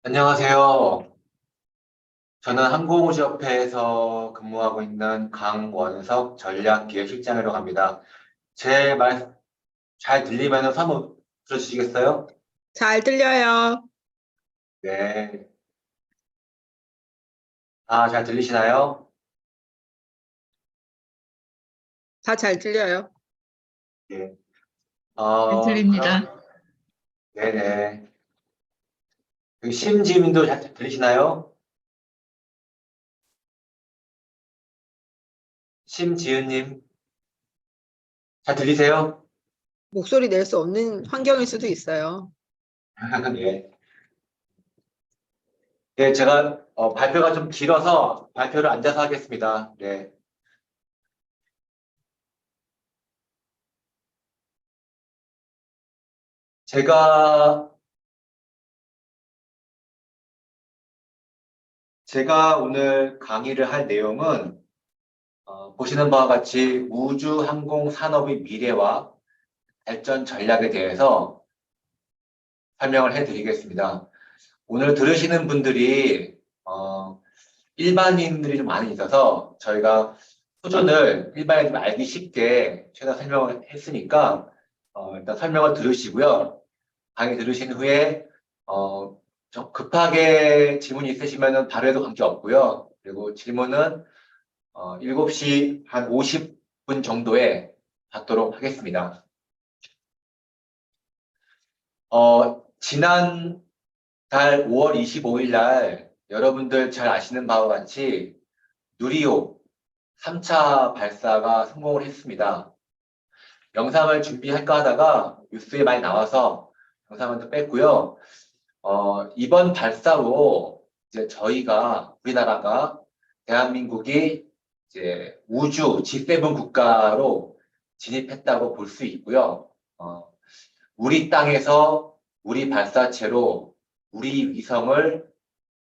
안녕하세요. 저는 항공우주협회에서 근무하고 있는 강원석 전략기획실장으로 합니다. 제 말 잘 들리면 한번 들어주시겠어요? 잘 들려요. 네. 잘 들리시나요? 다 잘 들려요. 네. 잘 들립니다. 그럼, 네네. 심지민도 잘 들리시나요? 심지은님, 잘 들리세요? 목소리 낼 수 없는 환경일 수도 있어요. 네. 네, 제가 발표가 좀 길어서 발표를 앉아서 하겠습니다. 네. 제가 제가 오늘 강의를 할 내용은 보시는 바와 같이 우주 항공 산업의 미래와 발전 전략에 대해서 설명을 해드리겠습니다. 오늘 들으시는 분들이 일반인들이 좀 많이 있어서 저희가 수준을 일반인들 알기 쉽게 최대한 설명을 했으니까 일단 설명을 들으시고요. 강의 들으신 후에 좀 급하게 질문이 있으시면 바로 해도 관계없고요. 그리고 질문은 7시 한 50분 정도에 받도록 하겠습니다. 지난 달 5월 25일 날 여러분들 잘 아시는 바와 같이 누리호 3차 발사가 성공을 했습니다. 영상을 준비할까 하다가 뉴스에 많이 나와서 영상은 또 뺐고요. 이번 발사로 이제 우리나라가 대한민국이 이제 우주 G7 국가로 진입했다고 볼 수 있고요. 우리 땅에서 우리 발사체로 우리 위성을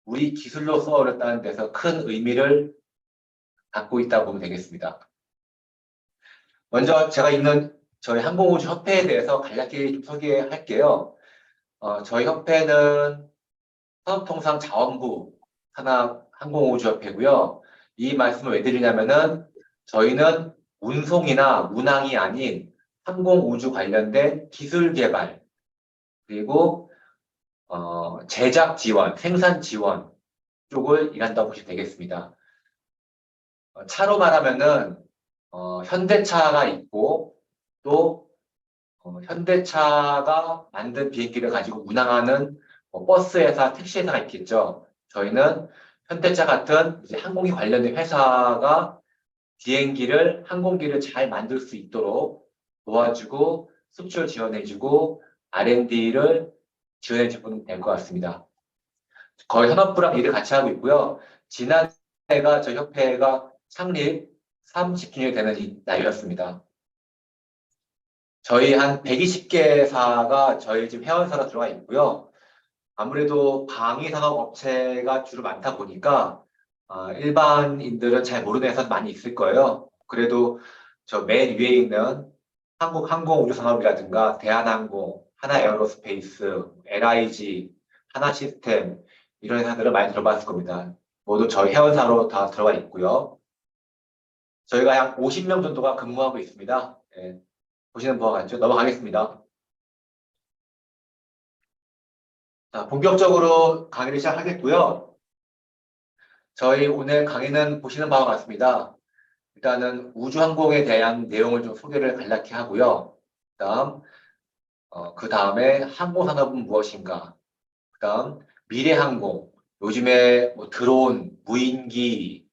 우리 기술로 쏘아올렸다는 데서 큰 의미를 갖고 있다고 보면 되겠습니다. 먼저 제가 있는 저희 항공우주협회에 대해서 간략히 좀 소개할게요. 저희 협회는 산업통상자원부 산하항공우주협회고요. 이 말씀을 왜 드리냐면은 저희는 운송이나 운항이 아닌 항공우주 관련된 기술 개발 그리고 제작 지원, 생산 지원 쪽을 일한다고 보시면 되겠습니다. 차로 말하면은 현대차가 있고 또 현대차가 만든 비행기를 가지고 운항하는 버스 회사, 택시 회사가 있겠죠. 저희는 현대차 같은 이제 항공기 관련된 회사가 항공기를 잘 만들 수 있도록 도와주고 수출 지원해주고 R&D를 지원해주면 될 것 같습니다. 거의 산업부랑 일을 같이 하고 있고요. 지난해가 저희 협회가 창립 30주년이 되는 날이었습니다. 저희 한 120개사가 저희 지금 회원사로 들어가 있고요. 아무래도 방위산업 업체가 주로 많다 보니까 일반인들은 잘 모르는 회사 많이 있을 거예요. 그래도 저 맨 위에 있는 한국항공우주산업이라든가 대한항공, 하나에어로스페이스, LIG, 하나시스템 이런 회사들은 많이 들어봤을 겁니다. 모두 저희 회원사로 다 들어가 있고요. 저희가 약 50명 정도가 근무하고 있습니다. 예, 보시는 바와 같죠? 넘어가겠습니다. 자, 본격적으로 강의를 시작하겠고요. 저희 오늘 강의는 보시는 바와 같습니다. 일단은 우주항공에 대한 내용을 좀 소개를 간략히 하고요. 그 다음에 항공산업은 무엇인가? 그 다음 미래항공. 요즘에 뭐 드론, 무인기,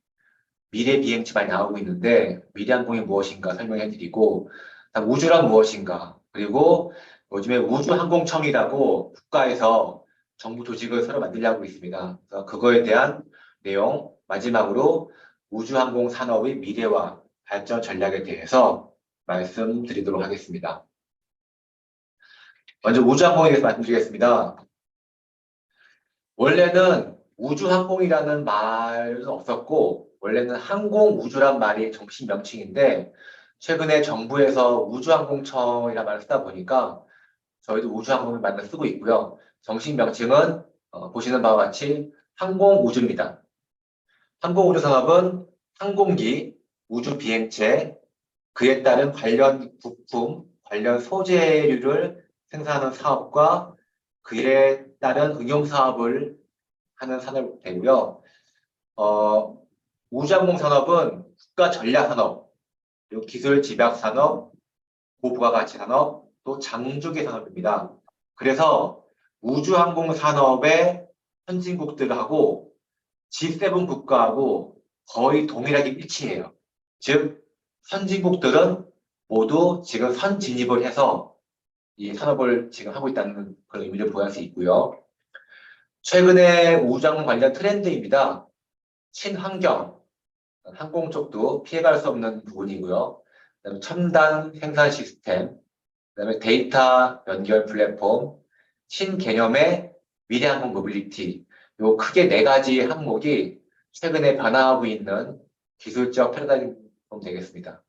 미래 비행체 많이 나오고 있는데 미래항공이 무엇인가 설명해 드리고 그다음 우주란 무엇인가? 그리고 요즘에 우주항공청이라고 국가에서 정부 조직을 새로 만들려고 있습니다. 그래서 그거에 대한 내용, 마지막으로 우주항공 산업의 미래와 발전 전략에 대해서 말씀드리도록 하겠습니다. 먼저 우주항공에 대해서 말씀드리겠습니다. 원래는 우주항공이라는 말은 없었고 원래는 항공우주란 말이 정식 명칭인데 최근에 정부에서 우주항공청이라는 말을 쓰다 보니까 저희도 우주항공을 만나 쓰고 있고요. 정식 명칭은 보시는 바와 같이 항공우주입니다. 항공우주 산업은 항공기, 우주 비행체, 그에 따른 관련 부품, 관련 소재류를 생산하는 사업과 그에 따른 응용 사업을 하는 산업이 되고요. 우주항공 산업은 국가 전략 산업, 그리고 기술 집약 산업, 고부가가치 산업, 또 장주기 산업입니다. 그래서 우주항공 산업의 선진국들하고 G7 국가하고 거의 동일하게 일치해요. 즉, 선진국들은 모두 지금 선진입을 해서 이 산업을 지금 하고 있다는 그런 의미를 부여할 수 있고요. 최근에 우주항공 관련 트렌드입니다. 친환경, 항공 쪽도 피해갈 수 없는 부분이고요. 그다음에 첨단 생산 시스템, 그다음에 데이터 연결 플랫폼, 신개념의 미래항공 모빌리티, 요 크게 네 가지 항목이 최근에 변화하고 있는 기술적 패러다임이 되겠습니다.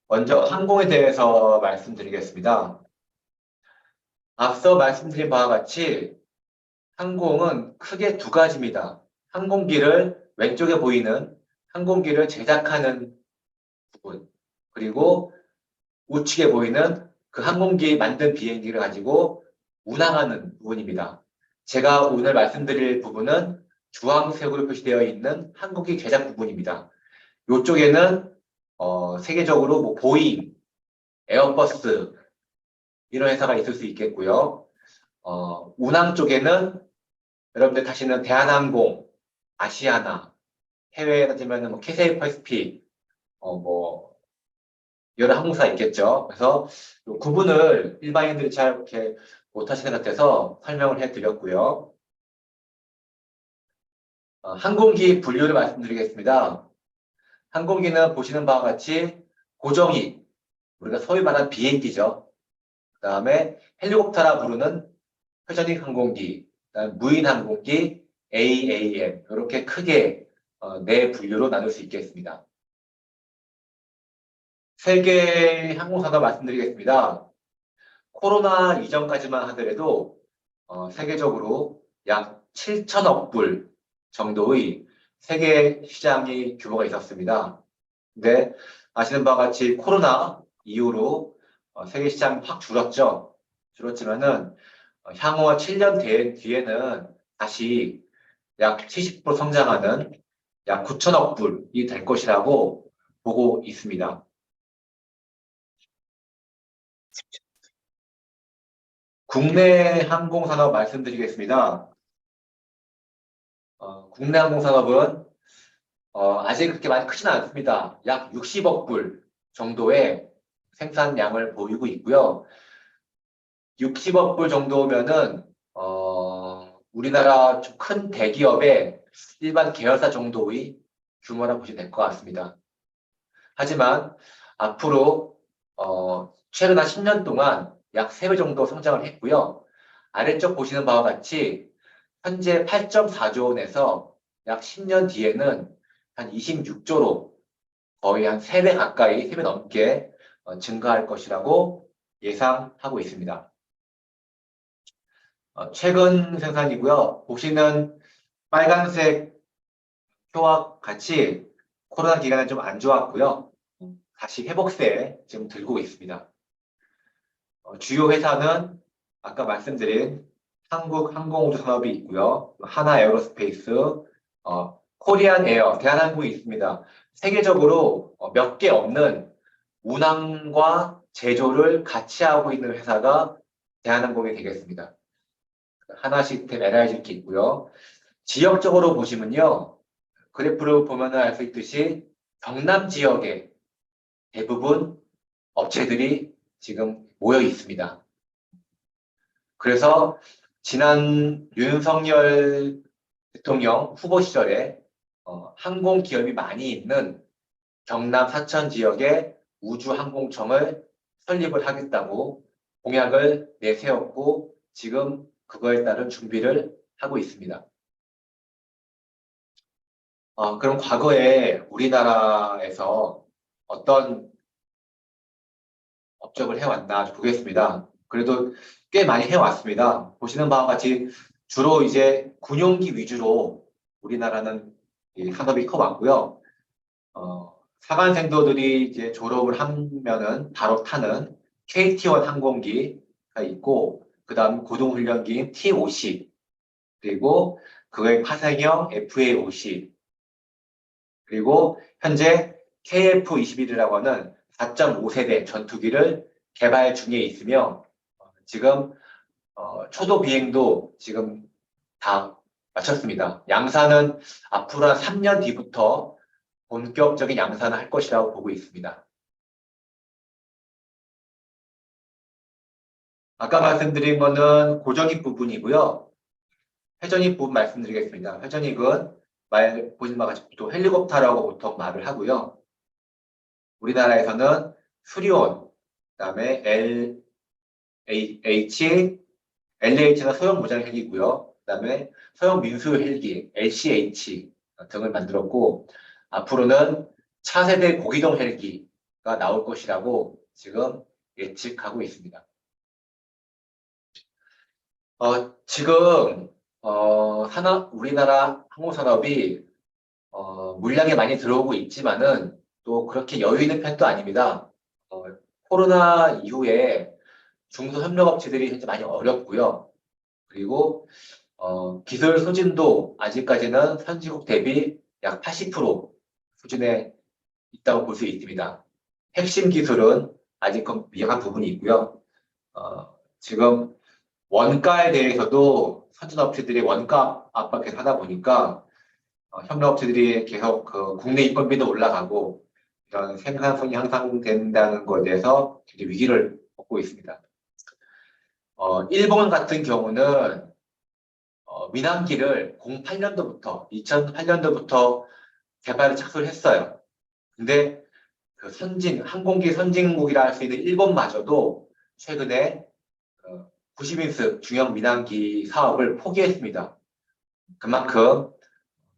먼저 항공에 대해서 말씀드리겠습니다. 앞서 말씀드린 바와 같이 항공은 크게 두 가지입니다. 항공기를 왼쪽에 보이는 항공기를 제작하는 부분, 그리고 우측에 보이는 그 항공기 만든 비행기를 가지고 운항하는 부분입니다. 제가 오늘 말씀드릴 부분은 주황색으로 표시되어 있는 항공기 제작 부분입니다. 이쪽에는 세계적으로 뭐 보잉, 에어버스 이런 회사가 있을 수 있겠고요. 운항 쪽에는 여러분들 타시는 대한항공, 아시아나, 해외에 따지면 뭐 캐세이 퍼시픽, 뭐 여러 항공사가 있겠죠. 그래서 요 구분을 일반인들이 잘 이렇게 못하시는 것 같아서 설명을 해드렸고요. 항공기 분류를 말씀드리겠습니다. 항공기는 보시는 바와 같이 고정翼, 우리가 소위 말하는 비행기죠. 그 다음에 헬리콥터라 부르는 회전익 항공기, 그다음에 무인 항공기, AAM 이렇게 크게 네 분류로 나눌 수 있겠습니다. 세계 항공사도 말씀드리겠습니다. 코로나 이전까지만 하더라도 세계적으로 약 7천억 불 정도의 세계 시장이 규모가 있었습니다. 근데 아시는 바와 같이 코로나 이후로 세계 시장이 확 줄었죠. 줄었지만은 향후 7년 뒤에는 다시 약 70% 성장하는 약 9천억 불이 될 것이라고 보고 있습니다. 국내 항공산업 말씀드리겠습니다. 국내 항공산업은 아직 그렇게 많이 크지는 않습니다. 약 60억 불 정도의 생산량을 보이고 있고요. 60억 불 정도면은 우리나라 좀 큰 대기업의 일반 계열사 정도의 규모라 보시면 될 것 같습니다. 하지만 앞으로 최근 한 10년 동안 약 3배 정도 성장을 했고요. 아래쪽 보시는 바와 같이 현재 8.4조 원에서 약 10년 뒤에는 한 26조로 거의 한 3배 가까이, 3배 넘게 증가할 것이라고 예상하고 있습니다. 최근 생산이고요. 보시는 빨간색 표와 같이 코로나 기간에 좀 안 좋았고요. 다시 회복세에 지금 들고 있습니다. 주요 회사는 아까 말씀드린 한국항공우주 산업이 있고요. 하나에어로스페이스, 코리안 에어, 대한항공이 있습니다. 세계적으로 몇 개 없는 운항과 제조를 같이 하고 있는 회사가 대한항공이 되겠습니다. 하나시스템, LIG 이렇게 있고요. 지역적으로 보시면요. 그래프를 보면 알 수 있듯이 경남 지역에 대부분 업체들이 지금 모여 있습니다. 그래서 지난 윤석열 대통령 후보 시절에 항공 기업이 많이 있는 경남 사천 지역에 우주항공청을 설립을 하겠다고 공약을 내세웠고 지금 그거에 따른 준비를 하고 있습니다. 그럼 과거에 우리나라에서 어떤 업적을 해왔나 보겠습니다. 그래도 꽤 많이 해왔습니다. 보시는 바와 같이 주로 이제 군용기 위주로 우리나라는 이 산업이 커왔고요. 사관생도들이 이제 졸업을 하면은 바로 타는 KT-1 항공기가 있고, 그 다음 고등훈련기인 T-50, 그리고 그의 파생형 FA-50, 그리고 현재 KF-21이라고 하는 4.5세대 전투기를 개발 중에 있으며, 지금 초도 비행도 지금 다 마쳤습니다. 양산은 앞으로 한 3년 뒤부터 본격적인 양산을 할 것이라고 보고 있습니다. 아까 말씀드린 거는 고정익 부분이고요. 회전익 부분 말씀드리겠습니다. 회전익은 보신 바와 같이 보통 헬리콥터라고 보통 말을 하고요. 우리나라에서는 수리온, 그다음에 LH는 소형 무장 헬기고요. 그다음에 소형 민수 헬기, LCH 등을 만들었고, 앞으로는 차세대 고기동 헬기가 나올 것이라고 지금 예측하고 있습니다. 지금 우리나라 항공산업이 물량이 많이 들어오고 있지만은 또 그렇게 여유 있는 편도 아닙니다. 코로나 이후에 중소협력업체들이 현재 많이 어렵고요. 그리고 기술 소진도 아직까지는 선진국 대비 약 80% 수준에 있다고 볼 수 있습니다. 핵심 기술은 아직 미약한 부분이 있고요. 지금 원가에 대해서도 선진업체들이 원가 압박해서 하다 보니까 협력업체들이 계속 그 국내 인건비도 올라가고 이런 생산성이 향상된다는 것에 대해서 굉장히 위기를 겪고 있습니다. 일본 같은 경우는 민항기를 2008년도부터 개발에 착수를 했어요. 근데 그 항공기 선진국이라 할 수 있는 일본마저도 최근에 90인승 중형 민항기 사업을 포기했습니다. 그만큼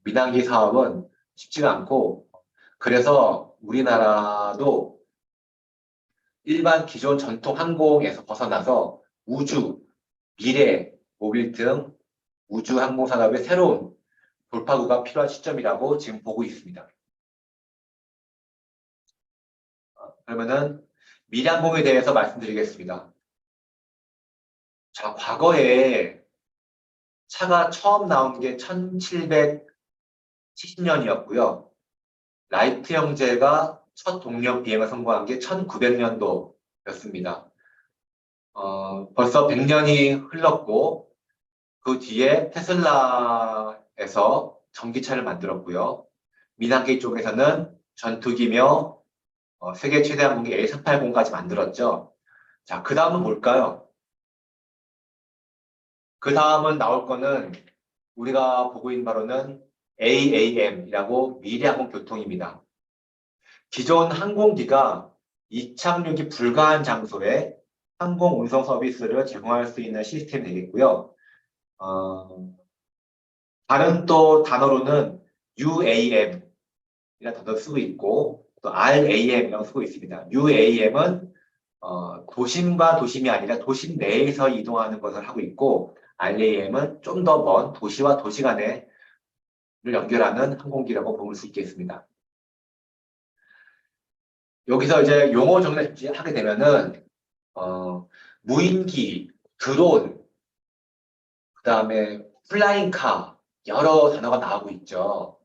민항기 사업은 쉽지가 않고, 그래서 우리나라도 일반 기존 전통 항공에서 벗어나서 우주, 미래, 모빌 등 우주 항공 산업의 새로운 돌파구가 필요한 시점이라고 지금 보고 있습니다. 그러면은 미래항공에 대해서 말씀드리겠습니다. 자, 과거에 차가 처음 나온 게 1770년이었고요. 라이트 형제가 첫 동력 비행을 성공한 게 1900년도였습니다. 벌써 100년이 흘렀고, 그 뒤에 테슬라에서 전기차를 만들었고요. 민항기 쪽에서는 전투기며 세계 최대 항공기 A380까지 만들었죠. 자, 그 다음은 뭘까요? 그 다음은 나올 거는 우리가 보고 있는 바로는 AAM이라고 미래항공교통입니다. 기존 항공기가 이착륙이 불가한 장소에 항공 운송 서비스를 제공할 수 있는 시스템이 되겠고요. 다른 또 단어로는 UAM이라는 단어를 쓰고 있고, 또 RAM이라고 쓰고 있습니다. UAM은 도심과 도심이 아니라 도심 내에서 이동하는 것을 하고 있고, RAM은 좀 더 먼 도시와 도시 간을 연결하는 항공기라고 볼 수 있겠습니다. 여기서 이제 용어 정리를 하게 되면은 무인기, 드론, 그 다음에 플라잉카, 여러 단어가 나오고 있죠.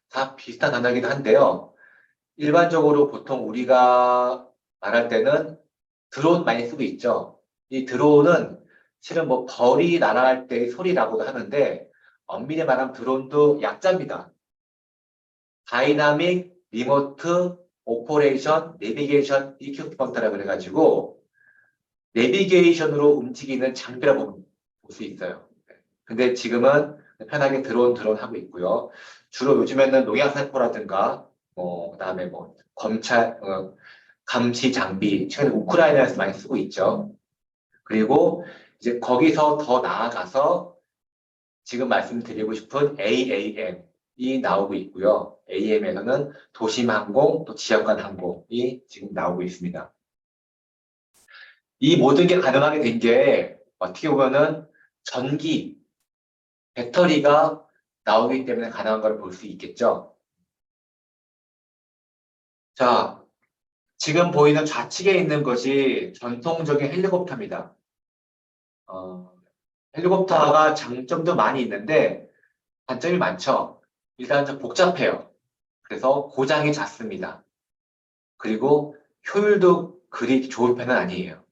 다 비슷한 단어이긴 한데요. 일반적으로 보통 우리가 말할 때는 드론 많이 쓰고 있죠. 이 드론은 실은 뭐 벌이 날아갈 때의 소리라고도 하는데, 엄밀히 말하면 드론도 약자입니다. 다이나믹 리모트 오퍼레이션 내비게이션 이퀴프먼트라 그래가지고 내비게이션으로 움직이는 장비라고 볼 수 있어요. 근데 지금은 편하게 드론 하고 있고요. 주로 요즘에는 농약 살포라든가 그다음에 검찰 감시 장비 최근에 우크라이나에서 많이 쓰고 있죠. 그리고 이제 거기서 더 나아가서 지금 말씀드리고 싶은 AAM이 나오고 있고요. AM에서는 도심항공, 또 지역간 항공이 지금 나오고 있습니다. 이 모든 게 가능하게 된 게 어떻게 보면은 전기, 배터리가 나오기 때문에 가능한 걸 볼 수 있겠죠. 자, 지금 보이는 좌측에 있는 것이 전통적인 헬리콥터입니다. 어, 헬리콥터가 장점도 많이 있는데 단점이 많죠. 일단 좀 복잡해요. 그래서 고장이 잦습니다. 그리고 효율도 그리 좋은 편은 아니에요.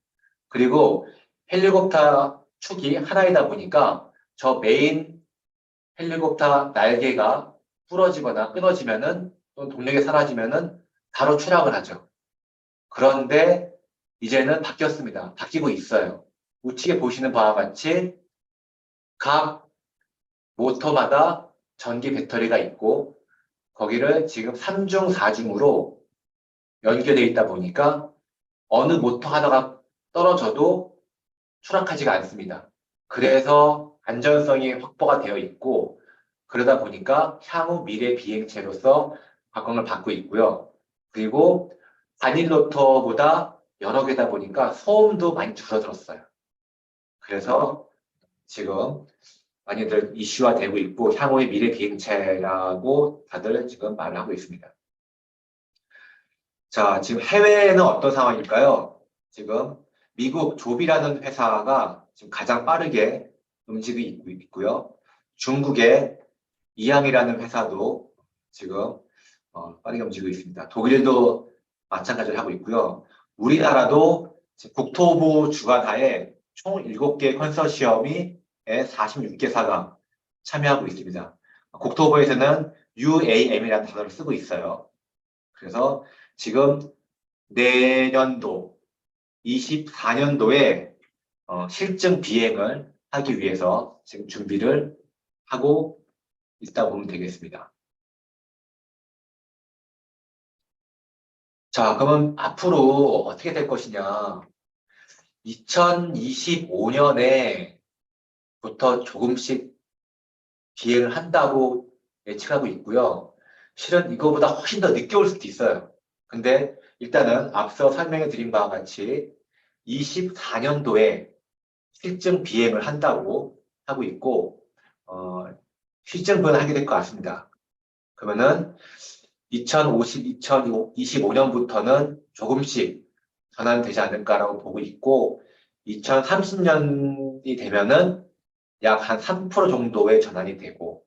그리고 헬리콥터 축이 하나이다 보니까 저 메인 헬리콥터 날개가 부러지거나 끊어지면은 또 동력이 사라지면은 바로 추락을 하죠. 그런데 이제는 바뀌었습니다. 바뀌고 있어요. 우측에 보시는 바와 같이 각 모터마다 전기 배터리가 있고 거기를 지금 3중, 4중으로 연결되어 있다 보니까 어느 모터 하나가 떨어져도 추락하지가 않습니다. 그래서 안전성이 확보가 되어 있고 그러다 보니까 향후 미래 비행체로서 각광을 받고 있고요. 그리고 단일 로터보다 여러 개다 보니까 소음도 많이 줄어들었어요. 그래서 지금 많이들 이슈화되고 있고 향후의 미래 비행체라고 다들 지금 말을 하고 있습니다. 자, 지금 해외에는 어떤 상황일까요? 지금 미국 조비라는 회사가 지금 가장 빠르게 움직이고 있고요. 중국의 이항이라는 회사도 지금 빠르게 움직이고 있습니다. 독일도 마찬가지로 하고 있고요. 우리나라도 지금 국토부 주관하에 총 7개 컨소시엄이 46개사가 참여하고 있습니다. 국토부에서는 UAM이라는 단어를 쓰고 있어요. 그래서 지금 내년도 24년도에 실증 비행을 하기 위해서 지금 준비를 하고 있다 보면 되겠습니다. 자, 그러면 앞으로 어떻게 될 것이냐. 2025년에부터 조금씩 비행을 한다고 예측하고 있고요. 실은 이거보다 훨씬 더 늦게 올 수도 있어요. 근데 일단은 앞서 설명해 드린 바와 같이 24년도에 실증 비행을 한다고 하고 있고, 실증 비행을 하게 될 것 같습니다. 그러면은 2025년부터는 조금씩 전환되지 않을까라고 보고 있고, 2030년이 되면은 약 한 3% 정도의 전환이 되고,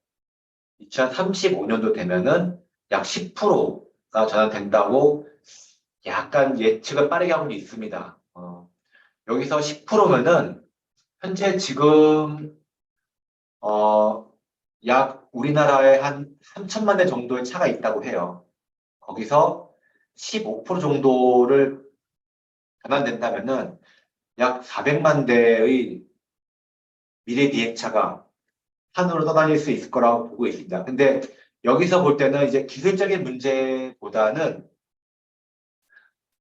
2035년도 되면은 약 10%가 전환된다고 약간 예측을 빠르게 하고 있습니다. 여기서 10%면은 현재 지금 약 우리나라에 한 3천만 대 정도의 차가 있다고 해요. 거기서 15% 정도를 전환된다면은 약 400만 대의 미래 비행차가 하늘로 떠다닐 수 있을 거라고 보고 있습니다. 근데 여기서 볼 때는 이제 기술적인 문제보다는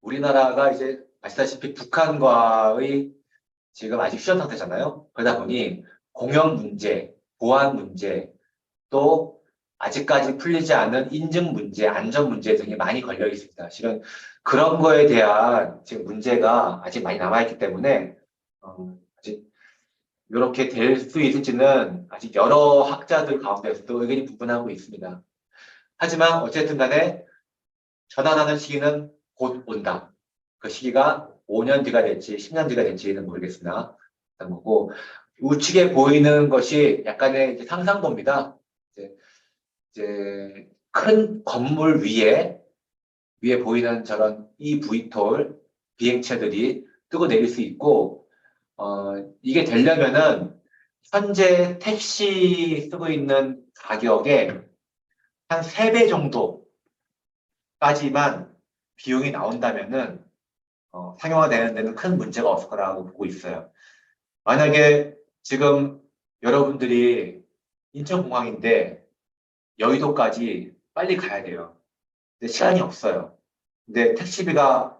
우리나라가 이제 아시다시피 북한과의 지금 아직 휴전 상태잖아요. 그러다 보니 공영 문제, 보안 문제, 또 아직까지 풀리지 않은 인증 문제, 안전 문제 등이 많이 걸려 있습니다. 실은 그런 거에 대한 지금 문제가 아직 많이 남아있기 때문에 아직 이렇게 될 수 있을지는 아직 여러 학자들 가운데서도 의견이 분분하고 있습니다. 하지만 어쨌든 간에 전환하는 시기는 곧 온다. 그 시기가 5년 뒤가 될지 10년 뒤가 될지는 모르겠으나 그런 거고 우측에 보이는 것이 약간의 이제 상상도입니다. 이제 큰 건물 위에 보이는 저런 eVTOL 비행체들이 뜨고 내릴 수 있고 이게 되려면은 현재 택시 쓰고 있는 가격의 한 3배 정도까지만 비용이 나온다면은 상용화되는 데는 큰 문제가 없을 거라고 보고 있어요. 만약에 지금 여러분들이 인천공항인데 여의도까지 빨리 가야 돼요. 근데 시간이 없어요. 근데 택시비가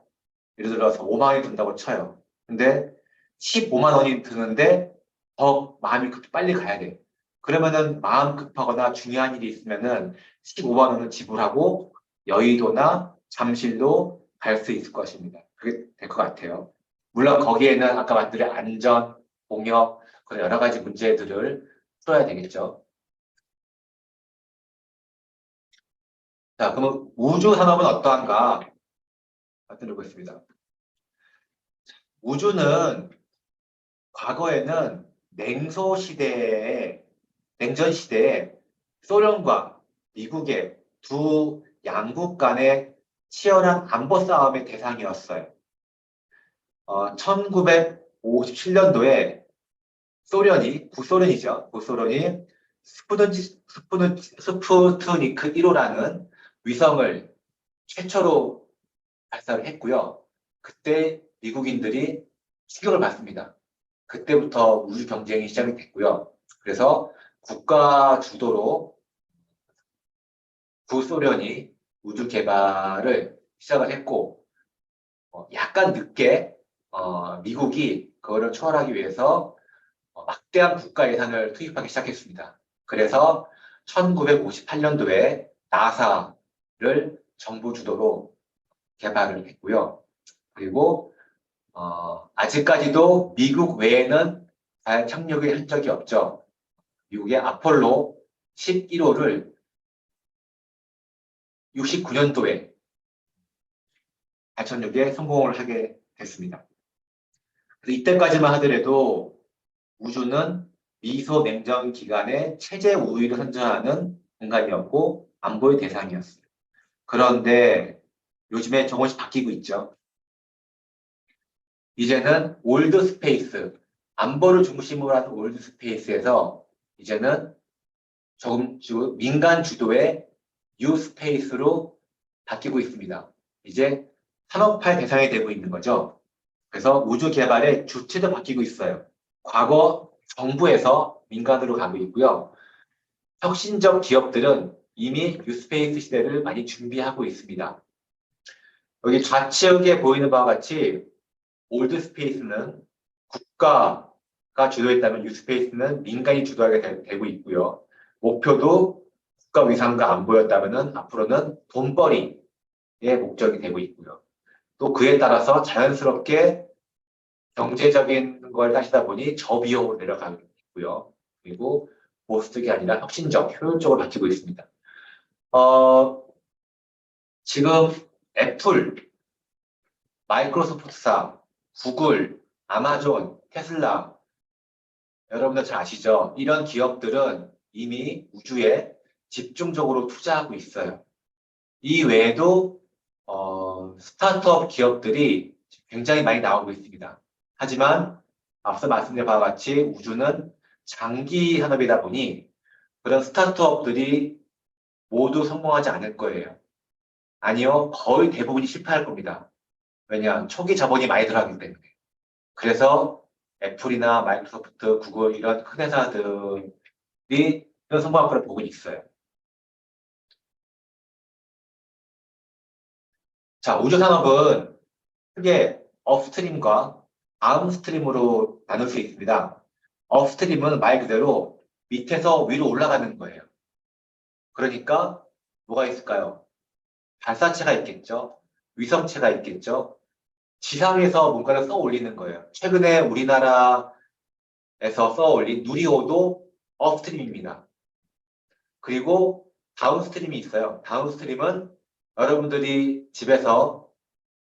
예를 들어서 5만 원이 든다고 쳐요. 근데 15만 원이 드는데 더 마음이 급해 빨리 가야 돼. 그러면은 마음 급하거나 중요한 일이 있으면은 15만 원을 지불하고 여의도나 잠실로 갈 수 있을 것입니다. 그게 될 것 같아요. 물론 거기에는 아까 말씀드린 안전, 공역, 그런 여러 가지 문제들을 풀어야 되겠죠. 자, 그러면 우주 산업은 어떠한가 말씀드리고 있습니다. 우주는 과거에는 냉전 시대에 소련과 미국의 두 양국 간의 치열한 안보 싸움의 대상이었어요. 1957년도에 구소련이죠. 구소련이 스푸트니크 1호라는 위성을 최초로 발사를 했고요. 그때 미국인들이 충격을 받습니다. 그때부터 우주 경쟁이 시작이 됐고요. 그래서 국가 주도로 구소련이 우주 개발을 시작을 했고, 약간 늦게 미국이 그거를 초월하기 위해서 막대한 국가 예산을 투입하기 시작했습니다. 그래서 1958년도에 나사를 정부 주도로 개발을 했고요. 그리고 아직까지도 미국 외에는 잘 착륙을 한 적이 없죠. 미국의 아폴로 11호를 69년도에 발천역에 성공을 하게 됐습니다. 그래서 이때까지만 하더라도 우주는 미소 냉전 기간에 체제 우위를 선전하는 공간이었고 안보의 대상이었어요. 그런데 요즘에 조금씩 바뀌고 있죠. 이제는 올드 스페이스, 안보를 중심으로 하는 올드 스페이스에서 이제는 조금 민간 주도의 뉴 스페이스로 바뀌고 있습니다. 이제 산업화의 대상이 되고 있는 거죠. 그래서 우주 개발의 주체도 바뀌고 있어요. 과거 정부에서 민간으로 가고 있고요. 혁신적 기업들은 이미 뉴스페이스 시대를 많이 준비하고 있습니다. 여기 좌측에 보이는 바와 같이 올드 스페이스는 국가가 주도했다면 뉴스페이스는 민간이 주도하게 되고 있고요. 목표도 국가 위상과 안보였다면 앞으로는 돈벌이의 목적이 되고 있고요. 또 그에 따라서 자연스럽게 경제적인 걸 따지다 보니 저비용으로 내려가고 있고요. 그리고 보수적이 아니라 혁신적, 효율적으로 바뀌고 있습니다. 지금 애플, 마이크로소프트사, 구글, 아마존, 테슬라, 여러분들 잘 아시죠? 이런 기업들은 이미 우주에 집중적으로 투자하고 있어요. 이 외에도 스타트업 기업들이 굉장히 많이 나오고 있습니다. 하지만 앞서 말씀드린 바와 같이 우주는 장기 산업이다 보니 그런 스타트업들이 모두 성공하지 않을 거예요. 아니요, 거의 대부분이 실패할 겁니다. 왜냐, 초기 자본이 많이 들어가기 때문에. 그래서 애플이나 마이크로소프트, 구글 이런 큰 회사들이 이런 성공할 거를 보고 있어요. 자, 우주 산업은 크게 업스트림과 다운스트림으로 나눌 수 있습니다. 업스트림은 말 그대로 밑에서 위로 올라가는 거예요. 그러니까 뭐가 있을까요? 발사체가 있겠죠. 위성체가 있겠죠. 지상에서 뭔가를 써 올리는 거예요. 최근에 우리나라에서 써 올린 누리호도 업스트림입니다. 그리고 다운스트림이 있어요. 다운스트림은 여러분들이 집에서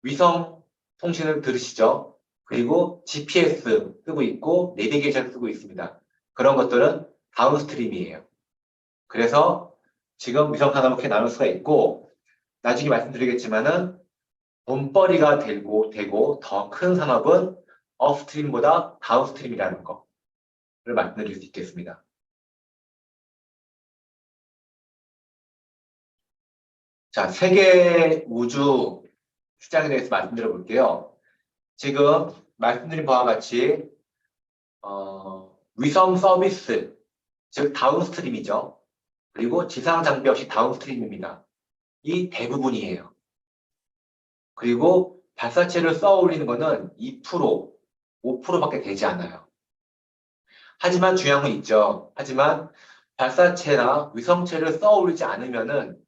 위성 통신을 들으시죠. 그리고 GPS 쓰고 있고 내비게이션 쓰고 있습니다. 그런 것들은 다운스트림이에요. 그래서 지금 위성 산업을 이렇게 나눌 수가 있고 나중에 말씀드리겠지만은 돈벌이가 되고 더 큰 산업은 업스트림보다 다운스트림이라는 거를 말씀드릴 수 있겠습니다. 자, 세계 우주 시장에 대해서 말씀드려 볼게요. 지금 말씀드린 바와 같이 위성 서비스, 즉 다운스트림이죠. 그리고 지상 장비 역시 다운스트림입니다. 이 대부분이에요. 그리고 발사체를 써 올리는 것은 2%, 5%밖에 되지 않아요. 하지만 중요한 건 있죠. 하지만 발사체나 위성체를 써 올리지 않으면은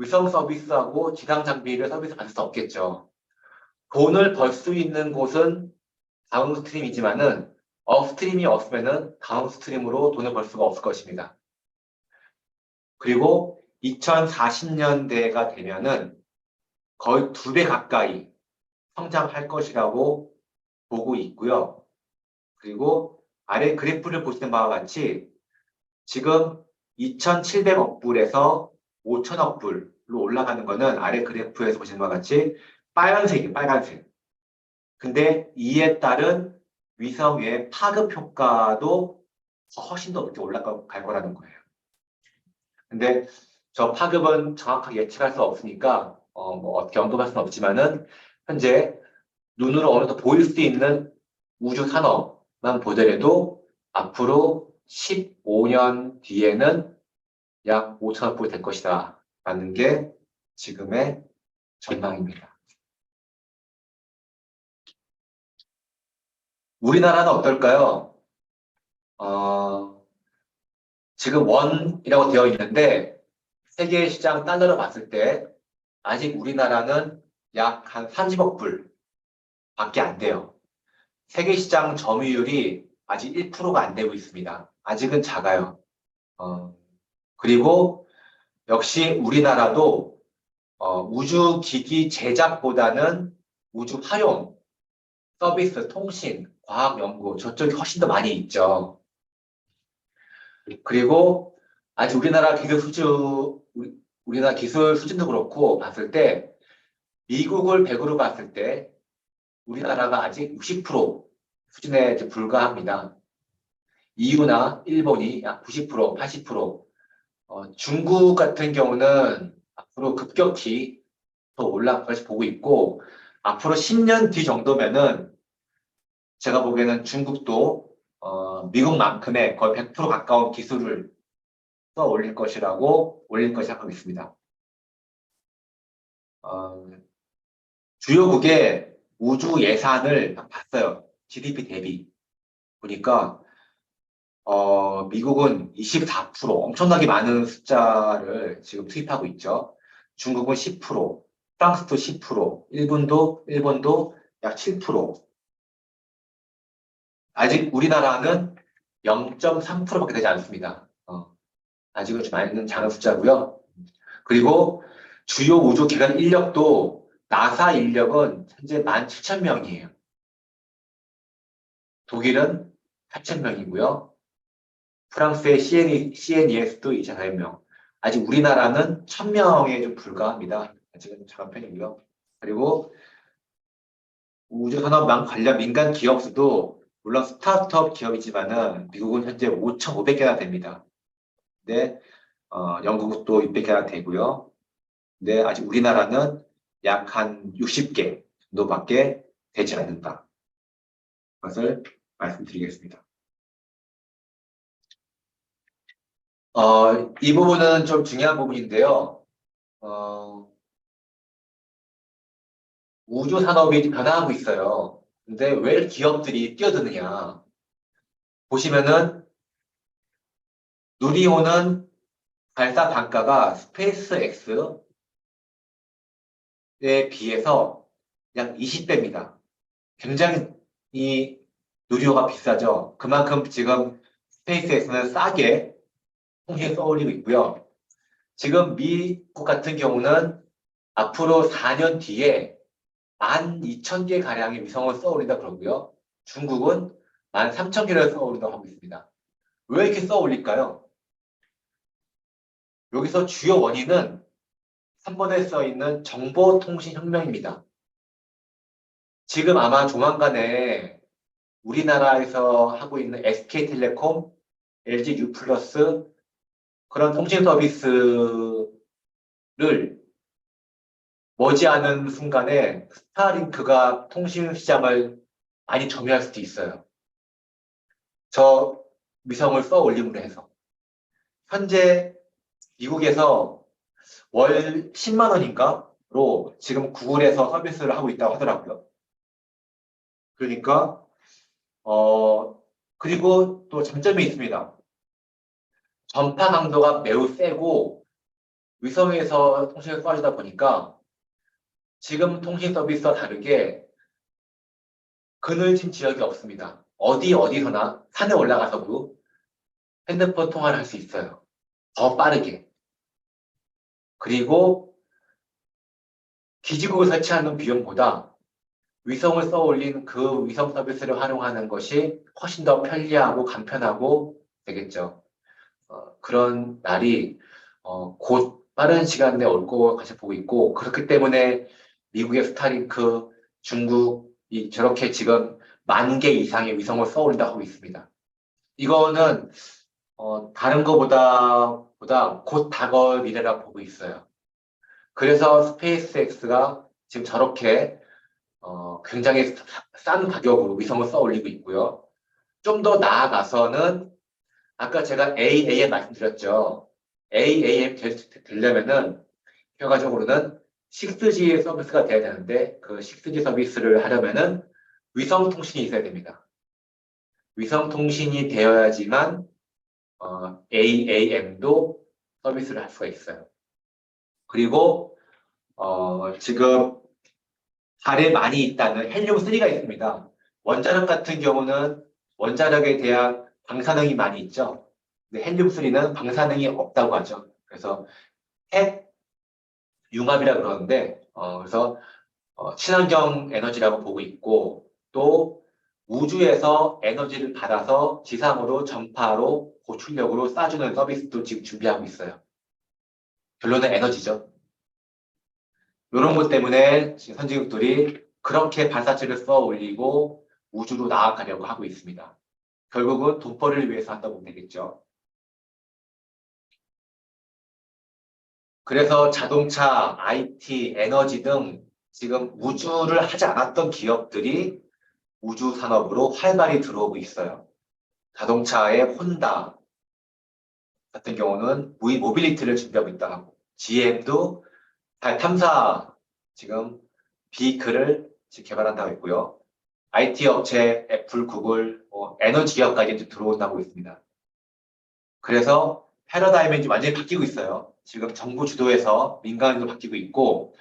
위성 서비스하고 지상 장비를 서비스 받을 수 없겠죠. 돈을 벌 수 있는 곳은 다운스트림이지만은 업스트림이 없으면은 다운스트림으로 돈을 벌 수가 없을 것입니다. 그리고 2040년대가 되면은 거의 2배 가까이 성장할 것이라고 보고 있고요. 그리고 아래 그래프를 보시는 바와 같이 지금 2,700억 불에서 5천억 불로 올라가는 거는 아래 그래프에서 보시는 바와 같이 빨간색이에요, 빨간색. 근데 이에 따른 위성 외의 파급 효과도 훨씬 더 높게 올라갈 거라는 거예요. 근데 저 파급은 정확하게 예측할 수 없으니까 뭐 어떻게 언급할 수는 없지만은 현재 눈으로 어느 정도 보일 수 있는 우주 산업만 보더라도 앞으로 15년 뒤에는 약 5천억 불이 될 것이다 라는 게 지금의 전망입니다. 우리나라는 어떨까요? 지금 원이라고 되어 있는데 세계 시장 달러로 봤을 때 아직 우리나라는 약 한 30억 불 밖에 안 돼요. 세계 시장 점유율이 아직 1%가 안 되고 있습니다. 아직은 작아요. 그리고 역시 우리나라도 우주 기기 제작보다는 우주 활용, 서비스, 통신, 과학 연구 저쪽이 훨씬 더 많이 있죠. 그리고 아직 우리나라 기술 수준도 그렇고 봤을 때 미국을 100으로 봤을 때 우리나라가 아직 60% 수준에 이제 불과합니다. EU나 일본이 약 90%, 80%, 중국 같은 경우는 앞으로 급격히 더 올라갈 것이 보고 있고 앞으로 10년 뒤 정도면은 제가 보기에는 중국도 미국만큼의 거의 100% 가까운 기술을 올릴 것이라고 생각하고 있습니다. 주요국의 우주 예산을 봤어요. GDP 대비. 보니까 미국은 24% 엄청나게 많은 숫자를 지금 투입하고 있죠. 중국은 10%, 프랑스도 10%, 일본도 약 7%. 아직 우리나라는 0.3%밖에 되지 않습니다. 아직은 좀 많은 작은 숫자고요. 그리고 주요 우주기관 인력도 나사 인력은 현재 17,000명이에요. 독일은 8,000명이고요. 프랑스의 CNES도 2,400명. 아직 우리나라는 1,000명에 좀 불과합니다. 아직은 작은 편이고요. 그리고 우주산업 관련 민간 기업 수도 물론 스타트업 기업이지만은 미국은 현재 5,500개나 됩니다. 근데 영국도 600개나 되고요. 근데 아직 우리나라는 약 한 60개 정도밖에 되지 않는다. 것을 말씀드리겠습니다. 이 부분은 좀 중요한 부분인데요. 우주 산업이 변화하고 있어요. 근데 왜 기업들이 뛰어드느냐? 보시면은 누리호는 발사 단가가 스페이스X에 비해서 약 20배입니다. 굉장히 이 누리호가 비싸죠. 그만큼 지금 스페이스X는 싸게 통신에 써올리고 있고요. 지금 미국 같은 경우는 앞으로 4년 뒤에 12,000개 가량의 위성을 써올린다 그러고요. 중국은 13,000개를 써올린다고 하고 있습니다. 왜 이렇게 써올릴까요? 여기서 주요 원인은 3번에 써 있는 정보통신혁명입니다. 지금 아마 조만간에 우리나라에서 하고 있는 SK텔레콤, LG U+, 그런 통신 서비스를 머지않은 순간에 스타링크가 통신 시장을 많이 점유할 수도 있어요. 저 위성을 써 올림으로 해서. 현재 미국에서 월 10만 원인가로 지금 구글에서 서비스를 하고 있다고 하더라고요. 그러니까 그리고 또 장점이 있습니다. 전파 강도가 매우 세고 위성에서 통신을 쏘아주다 보니까 지금 통신 서비스와 다르게 그늘진 지역이 없습니다. 어디서나 산에 올라가서도 핸드폰 통화를 할 수 있어요. 더 빠르게. 그리고 기지국을 설치하는 비용보다 위성을 써 올린 그 위성 서비스를 활용하는 것이 훨씬 더 편리하고 간편하고 되겠죠. 그런 날이 곧 빠른 시간 내에 올 것 같이 보고 있고, 그렇기 때문에 미국의 스타링크, 중국이 저렇게 지금 10,000개 이상의 위성을 써 올린다고 하고 있습니다. 이거는 다른 거보다 곧 다가올 미래라고 보고 있어요. 그래서 스페이스X가 지금 저렇게 굉장히 싼 가격으로 위성을 써 올리고 있고요. 좀 더 나아가서는 아까 제가 AAM 말씀드렸죠. AAM 되려면은 결과적으로는 6G 서비스가 돼야 되는데 그 6G 서비스를 하려면은 위성 통신이 있어야 됩니다. 위성 통신이 되어야지만 AAM도 서비스를 할 수가 있어요. 그리고 지금 발에 많이 있다는 헬륨3가 있습니다. 원자력 같은 경우는 원자력에 대한 방사능이 많이 있죠. 근데 헬륨3는 방사능이 없다고 하죠. 그래서 핵 융합이라 그러는데, 그래서 친환경 에너지라고 보고 있고, 또 우주에서 에너지를 받아서 지상으로 전파로 고출력으로 쏴주는 서비스도 지금 준비하고 있어요. 결론은 에너지죠. 이런 것 때문에 지금 선진국들이 그렇게 발사체를 써 올리고 우주로 나아가려고 하고 있습니다. 결국은 돈벌이를 위해서 한다고 보면 되겠죠. 그래서 자동차, IT, 에너지 등 지금 우주를 하지 않았던 기업들이 우주 산업으로 활발히 들어오고 있어요. 자동차의 혼다 같은 경우는 모빌리티를 준비하고 있다 하고, GM도 달 탐사 지금 비클을 지금 개발한다고 했고요. IT 업체, 애플, 구글, 에너지 기업까지 이제 들어온다고 있습니다. 그래서 패러다임이 이제 완전히 바뀌고 있어요. 지금 정부 주도에서 민간으로 바뀌고 있고,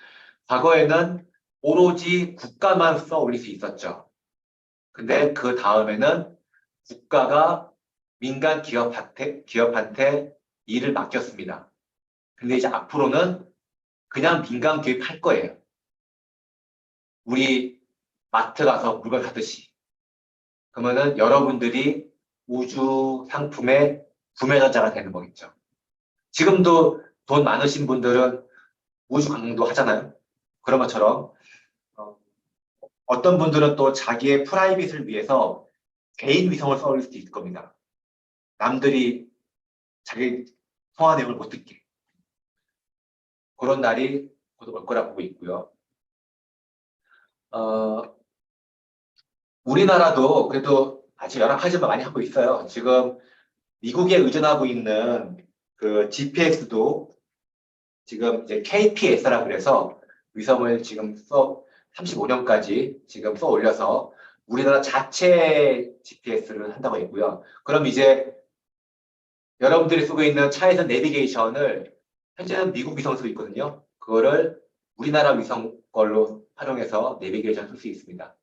과거에는 오로지 국가만 써 올릴 수 있었죠. 근데 그 다음에는 국가가 민간 기업한테 일을 맡겼습니다. 근데 이제 앞으로는 그냥 민간 기업이 할 거예요. 우리 마트 가서 물건 사듯이. 그러면은 여러분들이 우주 상품의 구매자가 되는 거겠죠. 지금도 돈 많으신 분들은 우주 관광도 하잖아요. 그런 것처럼 어떤 분들은 또 자기의 프라이빗을 위해서 개인 위성을 써올릴 수도 있을 겁니다. 남들이 자기 통화 내용을 못 듣게. 그런 날이 곧 올 거라 보고 있고요. 우리나라도 그래도 아직 열악하지만 많이 하고 있어요. 지금 미국에 의존하고 있는 그 GPS도 지금 이제 KPS라고 그래서 위성을 지금 35년까지 지금 써 올려서 우리나라 자체 GPS를 한다고 했고요. 그럼 이제 여러분들이 쓰고 있는 차에서 내비게이션을 현재는 미국 위성 쓰고 있거든요. 그거를 우리나라 위성 걸로 활용해서 내비게이션 쓸 수 있습니다.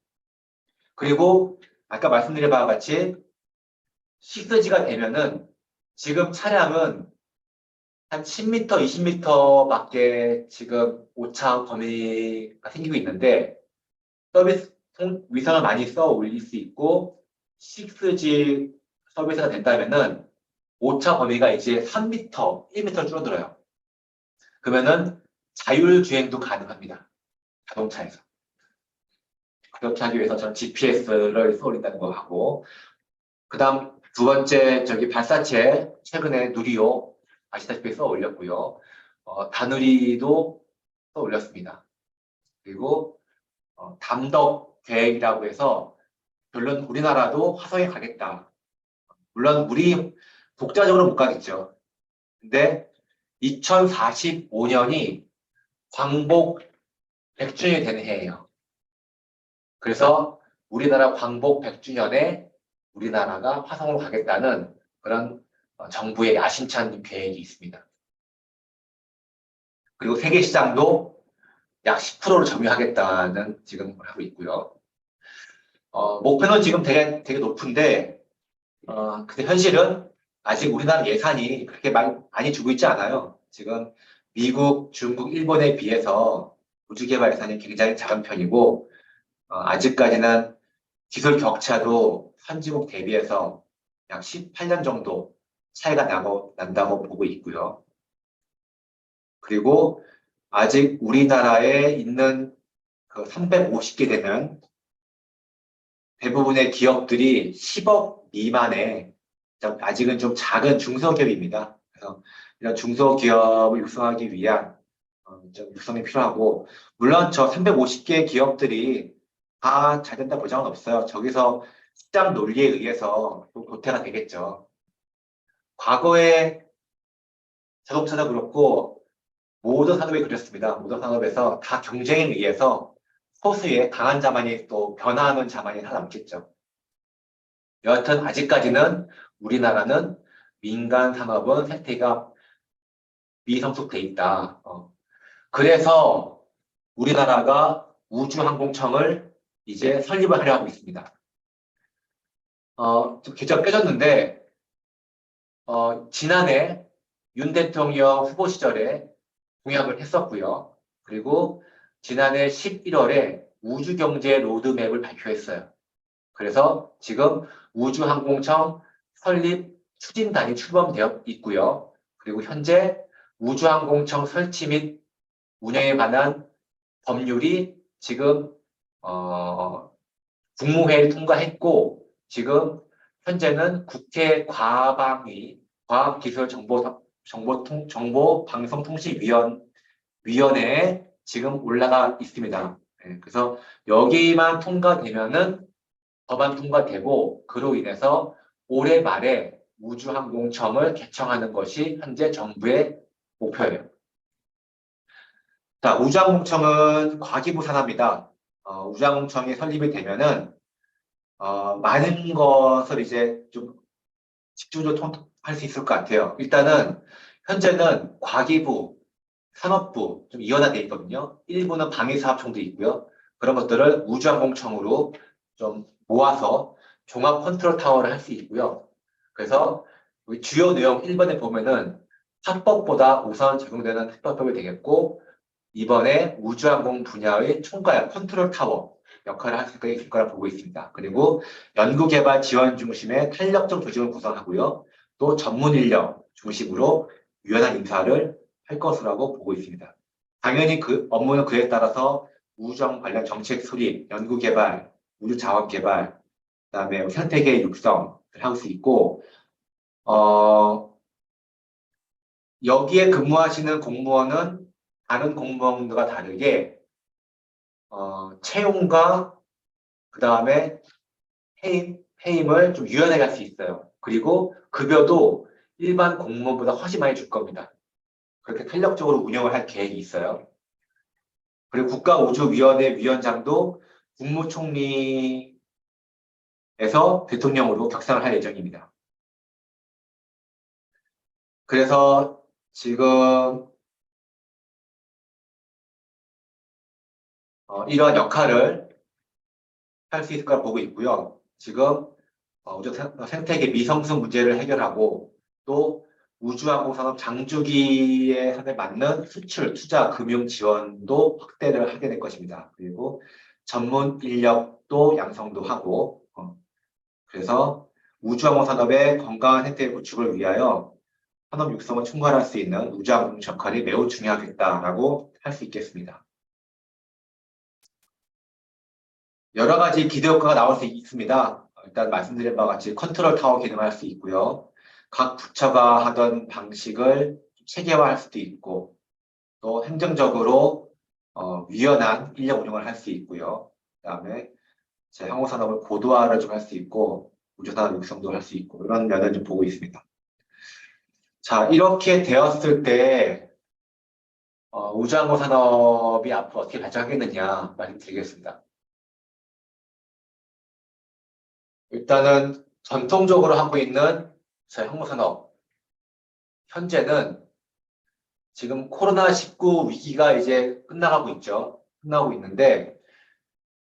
그리고 아까 말씀드린 바와 같이 6G가 되면은 지금 차량은 한 10m, 20m밖에 지금 오차 범위가 생기고 있는데 서비스 위성을 많이 써 올릴 수 있고 6G 서비스가 된다면은 오차 범위가 이제 3m, 1m 줄어들어요. 그러면은 자율주행도 가능합니다. 자동차에서. 그렇게 하기 위해서 저는 GPS를 써 올린다는 거 하고, 그 다음 두 번째 발사체 최근에 누리호 아시다시피 써 올렸고요. 다누리도 써 올렸습니다. 그리고 담덕 계획이라고 해서 물론 우리나라도 화성에 가겠다. 물론 우리 독자적으로 못 가겠죠. 근데 2045년이 광복 100주년이 되는 해예요. 그래서 우리나라 광복 100주년에 우리나라가 화성으로 가겠다는 그런 정부의 야심찬 계획이 있습니다. 그리고 세계 시장도 약 10%를 점유하겠다는 지금 하고 있고요. 목표는 지금 되게 높은데, 근데 현실은 아직 우리나라 예산이 그렇게 많이 주고 있지 않아요. 지금 미국, 중국, 일본에 비해서 우주개발 예산이 굉장히 작은 편이고, 아직까지는 기술 격차도 선진국 대비해서 약 18년 정도 차이가 난다고 보고 있고요. 그리고 아직 우리나라에 있는 그 350개 되는 대부분의 기업들이 10억 미만의 아직은 좀 작은 중소기업입니다. 그래서 이런 중소기업을 육성하기 위한 좀 육성이 필요하고, 물론 저 350개 기업들이 다 잘 된다 보장은 없어요. 저기서 시장 논리에 의해서 또 도태가 되겠죠. 과거에 자동차도 그렇고 모든 산업이 그렇습니다. 모든 산업에서 다 경쟁에 의해서 소수의 강한 자만이 또 변화하는 자만이 살아남겠죠. 여하튼 아직까지는 우리나라는 민간 산업은 생태가 미성숙돼 있다. 그래서 우리나라가 우주항공청을 이제 설립을 하려 하고 있습니다. 좀 계절 깨졌는데, 지난해 윤 대통령 후보 시절에 공약을 했었고요. 그리고 지난해 11월에 우주경제 로드맵을 발표했어요. 그래서 지금 우주항공청 설립 추진단이 출범되어 있고요. 그리고 현재 우주항공청 설치 및 운영에 관한 법률이 지금 국무회의를 통과했고, 지금 현재는 국회 과방위 과학기술정보방송통신위원회에 지금 올라가 있습니다. 네, 그래서 여기만 통과되면은 법안 통과되고, 그로 인해서 올해 말에 우주항공청을 개청하는 것이 현재 정부의 목표예요. 자, 우주항공청은 과기부 산하입니다. 우주항공청이 설립이 되면은 많은 것을 이제 좀 집중적으로 할 수 있을 것 같아요. 일단은 현재는 과기부, 산업부 좀 이원화되어 있거든요. 일부는 방위사업청도 있고요. 그런 것들을 우주항공청으로 좀 모아서 종합 컨트롤 타워를 할 수 있고요. 그래서 우리 주요 내용 1번에 보면은 합법보다 우선 적용되는 특별법이 되겠고, 이번에 우주항공 분야의 총괄 컨트롤 타워 역할을 할 수 있을 거라 보고 있습니다. 그리고 연구개발 지원 중심의 탄력적 조직을 구성하고요. 또 전문 인력 중심으로 유연한 인사를 할 것이라고 보고 있습니다. 당연히 그 업무는 그에 따라서 우주항 관련 정책 수립, 연구개발, 우주 자원 개발, 그다음에 생태계 육성을 할 수 있고, 여기에 근무하시는 공무원은 다른 공무원들과 다르게 채용과 그 다음에 해임을 좀 유연하게 할 수 있어요. 그리고 급여도 일반 공무원보다 훨씬 많이 줄 겁니다. 그렇게 탄력적으로 운영을 할 계획이 있어요. 그리고 국가우주위원회 위원장도 국무총리에서 대통령으로 격상을 할 예정입니다. 그래서 지금 이러한 역할을 할 수 있을 거라 보고 있고요. 지금 우주 생태계 미성숙 문제를 해결하고, 또 우주항공산업 장주기에 맞는 수출, 투자, 금융 지원도 확대를 하게 될 것입니다. 그리고 전문 인력도 양성도 하고, 그래서 우주항공산업의 건강한 생태 구축을 위하여 산업 육성을 촉발할 수 있는 우주항공 역할이 매우 중요하겠다라고 할 수 있겠습니다. 여러 가지 기대 효과가 나올 수 있습니다. 일단 말씀드린 바와 같이 컨트롤 타워 기능을 할 수 있고요. 각 부처가 하던 방식을 체계화할 수도 있고, 또 행정적으로 유연한 인력 운영을 할 수 있고요. 그다음에 항공산업을 고도화를 좀 할 수 있고, 우주산업 육성도 할 수 있고, 이런 면을 좀 보고 있습니다. 자, 이렇게 되었을 때 우주항공산업이 앞으로 어떻게 발전하겠느냐 말씀드리겠습니다. 일단은 전통적으로 하고 있는 저희 항공산업, 현재는 지금 코로나19 위기가 이제 끝나가고 있죠. 끝나고 있는데,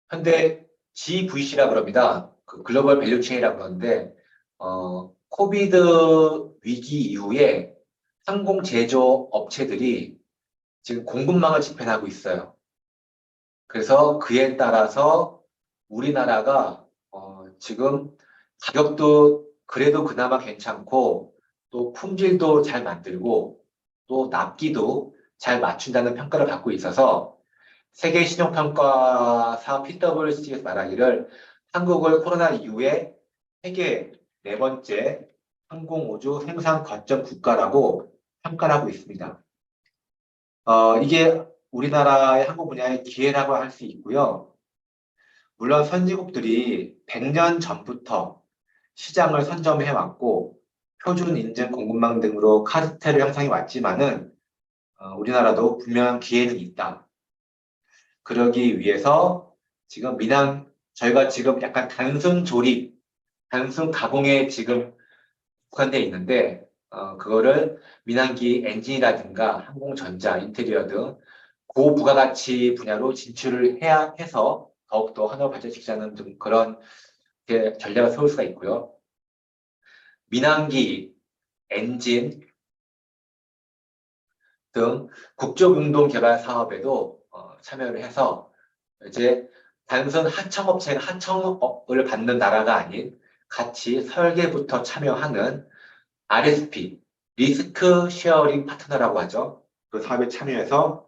현재 GVC라고 그럽니다. 그 글로벌 밸류체인이라고 그러는데, 코비드 위기 이후에 항공 제조 업체들이 지금 공급망을 집행하고 있어요. 그래서 그에 따라서 우리나라가 지금 가격도 그래도 그나마 괜찮고 또 품질도 잘 만들고 또 납기도 잘 맞춘다는 평가를 받고 있어서 세계 신용평가사 PwC에서 말하기를 한국을 코로나 이후에 세계 네 번째 항공우주 생산 거점 국가라고 평가를 하고 있습니다. 이게 우리나라의 항공 분야의 기회라고 할 수 있고요. 물론 선진국들이 100년 전부터 시장을 선점해 왔고 표준 인증 공급망 등으로 카르텔을 형성해 왔지만은 우리나라도 분명 기회는 있다. 그러기 위해서 지금 저희가 지금 약간 단순 조립, 단순 가공에 지금 국한되어 있는데 그거를 민항기 엔진이라든가 항공전자, 인테리어 등 고부가가치 분야로 진출을 해야 해서 더욱더 산업 발전시키자는 좀 그런 전략을 세울 수가 있고요. 민항기, 엔진 등 국조공동 개발 사업에도 참여를 해서 이제 단순 하청업체가 하청을 받는 나라가 아닌 같이 설계부터 참여하는 RSP, 리스크 쉐어링 파트너라고 하죠. 그 사업에 참여해서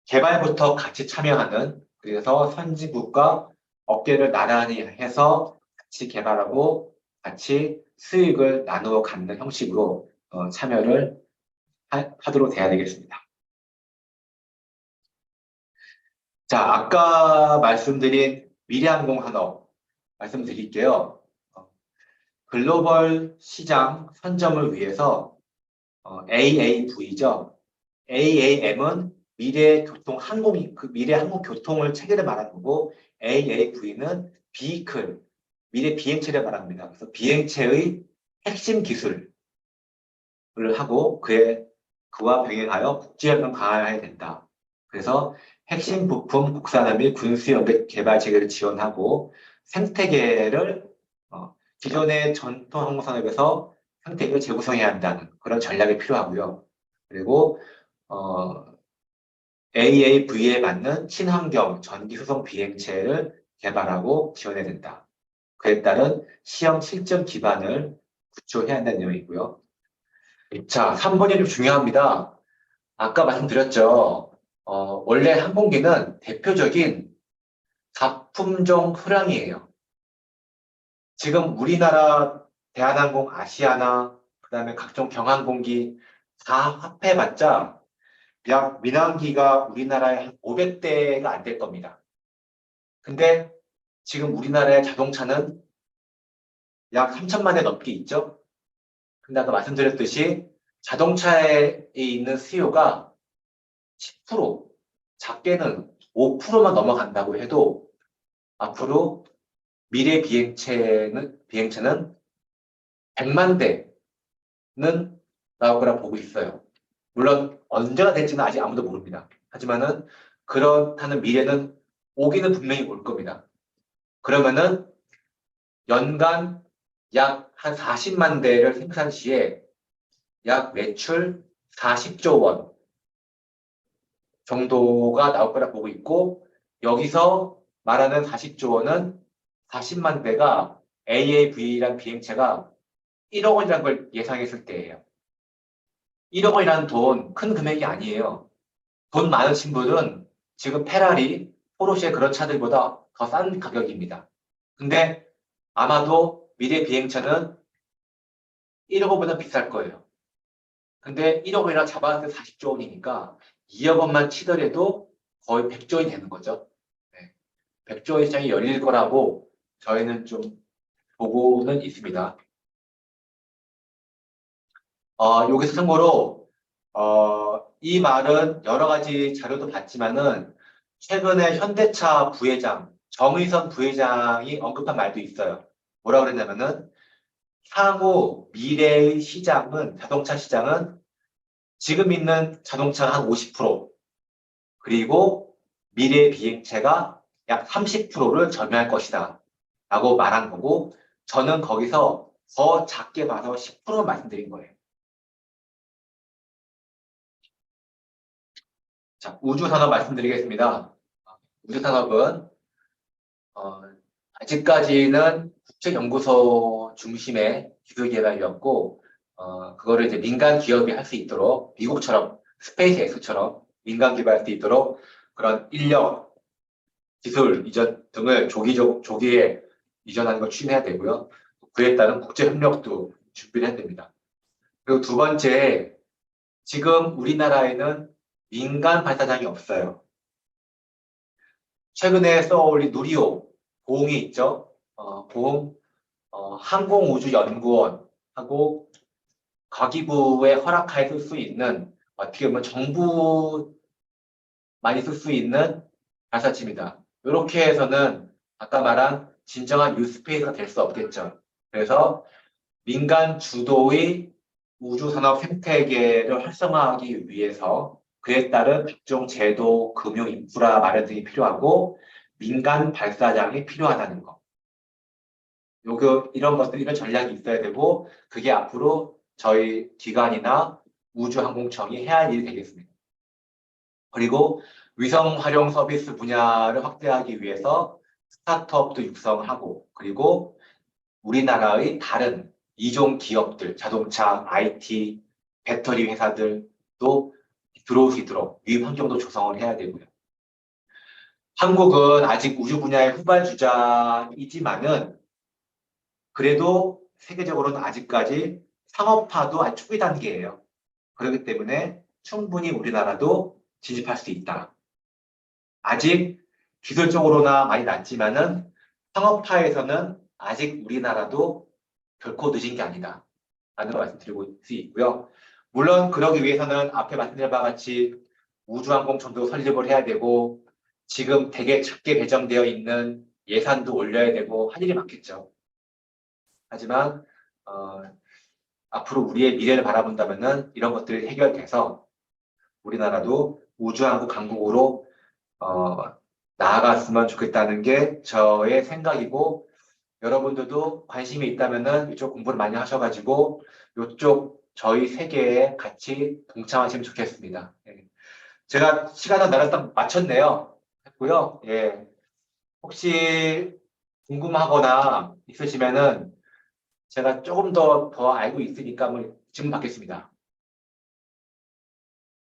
개발부터 같이 참여하는, 그래서 선진국과 어깨를 나란히 해서 같이 개발하고 같이 수익을 나누어 갖는 형식으로 참여를 하도록 돼야 되겠습니다. 자, 아까 말씀드린 미래항공 산업 말씀드릴게요. 글로벌 시장 선점을 위해서 AAV죠. AAM은 미래 항공 교통을 체계를 말하는 거고, AAV는 비클, 미래 비행체를 말합니다. 그래서 비행체의 핵심 기술을 하고 그와 병행하여 국제협력 강화해야 된다. 그래서 핵심 부품 국산화 및 군수 연계 개발 체계를 지원하고 생태계를 기존의 전통 항공 산업에서 생태계를 재구성해야 한다는 그런 전략이 필요하고요. 그리고 AAV에 맞는 친환경 전기 수송 비행체를 개발하고 지원해야 된다. 그에 따른 시험 실증 기반을 구축해야 한다는 내용이고요. 자, 3번이 좀 중요합니다. 아까 말씀드렸죠. 원래 항공기는 대표적인 가품종 소량이에요. 지금 우리나라 대한항공, 아시아나, 그 다음에 각종 경항공기 다 합해봤자 약 민항기가 우리나라에 한 500대가 안 될 겁니다. 근데 지금 우리나라의 자동차는 약 3천만 대 넘게 있죠? 근데 아까 말씀드렸듯이 자동차에 있는 수요가 10%, 작게는 5%만 넘어간다고 해도 앞으로 미래 비행체는 100만 대는 나올 거라 보고 있어요. 물론 언제가 될지는 아직 아무도 모릅니다. 하지만은 그렇다는 미래는 오기는 분명히 올 겁니다. 그러면은 연간 약 한 40만 대를 생산 시에 약 매출 40조 원 정도가 나올 거라 보고 있고, 여기서 말하는 40조 원은 40만 대가 AAV라는 비행체가 1억 원이라는 걸 예상했을 때예요. 1억 원이라는 돈 큰 금액이 아니에요. 돈 많으신 분은 지금 페라리, 포르쉐 그런 차들보다 더 싼 가격입니다. 근데 아마도 미래 비행차는 1억 원보다 비쌀 거예요. 근데 1억 원이라 잡았을 때 40조 원이니까 2억 원만 치더라도 거의 100조 원이 되는 거죠. 네. 100조 원 시장이 열릴 거라고 저희는 좀 보고는 있습니다. 여기서 참고로 이 말은 여러 가지 자료도 봤지만은 최근에 현대차 부회장 정의선 부회장이 언급한 말도 있어요. 뭐라 그랬냐면은 향후 미래의 시장은 자동차 시장은 지금 있는 자동차 한 50% 그리고 미래 비행체가 약 30%를 점유할 것이다. 라고 말한 거고, 저는 거기서 더 작게 봐서 10% 말씀드린 거예요. 자, 우주산업 말씀드리겠습니다. 우주산업은 아직까지는 국제연구소 중심의 기술개발이었고, 그거를 이제 민간 기업이 할 수 있도록, 미국처럼, 스페이스X처럼 민간 기발할 수 있도록 그런 인력, 기술 이전 등을 조기에 이전하는 걸 추진해야 되고요. 그에 따른 국제 협력도 준비를 해야 됩니다. 그리고 두 번째, 지금 우리나라에는 민간 발사장이 없어요. 최근에 써올린 누리호, 보응이 있죠. 보응, 항공우주연구원하고 과기부에 허락하에 쓸 수 있는, 어떻게 보면 정부 많이 쓸 수 있는 발사체입니다. 이렇게 해서는 아까 말한 진정한 뉴스페이스가 될 수 없겠죠. 그래서 민간 주도의 우주산업 생태계를 활성화하기 위해서 그에 따른 각종 제도, 금융, 인프라 마련 등이 필요하고 민간 발사장이 필요하다는 거. 이런 것들, 이런 전략이 있어야 되고 그게 앞으로 저희 기관이나 우주항공청이 해야 할 일이 되겠습니다. 그리고 위성 활용 서비스 분야를 확대하기 위해서 스타트업도 육성하고 그리고 우리나라의 다른 이종 기업들, 자동차, IT, 배터리 회사들도 들어올 수 있도록 유입 환경도 조성을 해야 되고요. 한국은 아직 우주 분야의 후발주자이지만은 그래도 세계적으로는 아직까지 상업화도 아주 초기 단계예요. 그렇기 때문에 충분히 우리나라도 진입할 수 있다. 아직 기술적으로나 많이 낮지만은 상업화에서는 아직 우리나라도 결코 늦은 게 아니다. 라는 걸 말씀드리고 수 있고요. 물론 그러기 위해서는 앞에 말씀드린 바와 같이 우주항공청도 설립을 해야 되고 지금 되게 작게 배정되어 있는 예산도 올려야 되고 할 일이 많겠죠. 하지만 앞으로 우리의 미래를 바라본다면은 이런 것들이 해결돼서 우리나라도 우주항공 강국으로 나아갔으면 좋겠다는 게 저의 생각이고 여러분들도 관심이 있다면은 이쪽 공부를 많이 하셔가지고 이쪽 저희 세계에 같이 동참하시면 좋겠습니다. 예. 제가 시간은 나를 딱 맞췄네요. 했고요. 예. 혹시 궁금하거나 있으시면은 제가 조금 더 알고 있으니까 한번 질문 받겠습니다.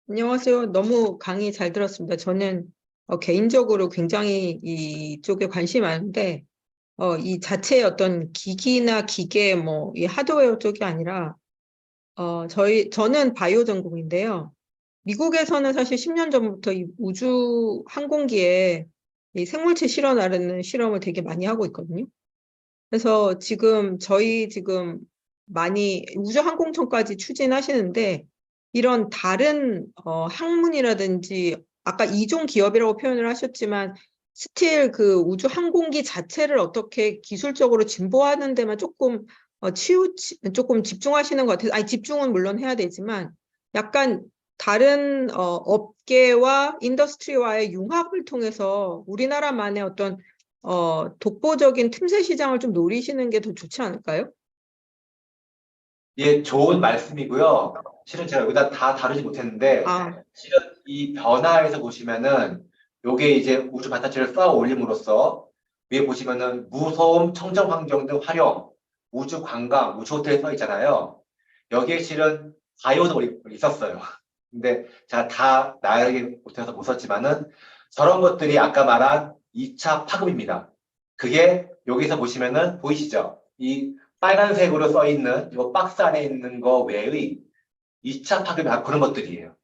안녕하세요. 너무 강의 잘 들었습니다. 저는 개인적으로 굉장히 이쪽에 관심이 많은데 이 자체의 어떤 기기나 기계 뭐 이 하드웨어 쪽이 아니라 저는 바이오 전공인데요. 미국에서는 사실 10년 전부터 이 우주 항공기에 이 생물체 실어나르는 실험을 되게 많이 하고 있거든요. 그래서 저희 지금 많이 우주항공청까지 추진하시는데 이런 다른 학문이라든지 아까 이종 기업이라고 표현을 하셨지만 스틸 그 우주항공기 자체를 어떻게 기술적으로 진보하는 데만 조금 집중하시는 것 같아요. 아니 집중은 물론 해야 되지만 약간 다른 업계와 인더스트리와의 융합을 통해서 우리나라만의 어떤 독보적인 틈새 시장을 좀 노리시는 게 더 좋지 않을까요? 예, 좋은 말씀이고요. 실은 제가 여기다 다 다루지 못했는데 아, 실은 이 변화에서 보시면은 요게 이제 우주 발사체를 쌓아 올림으로써 위에 보시면은 무소음 청정 환경 등 활용, 우주 관광, 우주 호텔 써 있잖아요. 여기에 실은 바이오도 있었어요. 근데 제가 다 나열하기 못해서 못 썼지만은 저런 것들이 아까 말한 2차 파급입니다. 그게 여기서 보시면은 보이시죠? 이 빨간색으로 써 있는 이 박스 안에 있는 거 외의 2차 파급이 바로 그런 것들이에요.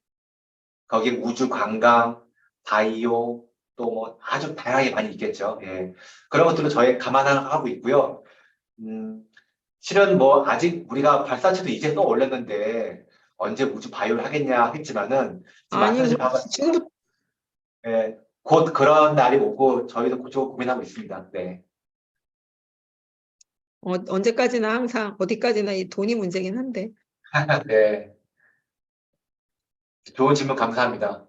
거기에 우주 관광, 바이오, 또 뭐 아주 다양하게 많이 있겠죠. 예. 그런 것들은 저희 감안하고 있고요. 음, 실은 뭐 아직 우리가 발사체도 이제 또 올렸는데 언제 우주 바이오를 하겠냐 하겠지만은 지금 아니, 말씀하신 바와 같이 지금부터 예, 곧 그런 날이 오고 저희도 그쪽 고민하고 있습니다. 네. 언제까지나 항상 어디까지나 이 돈이 문제긴 한데. 네. 좋은 질문 감사합니다.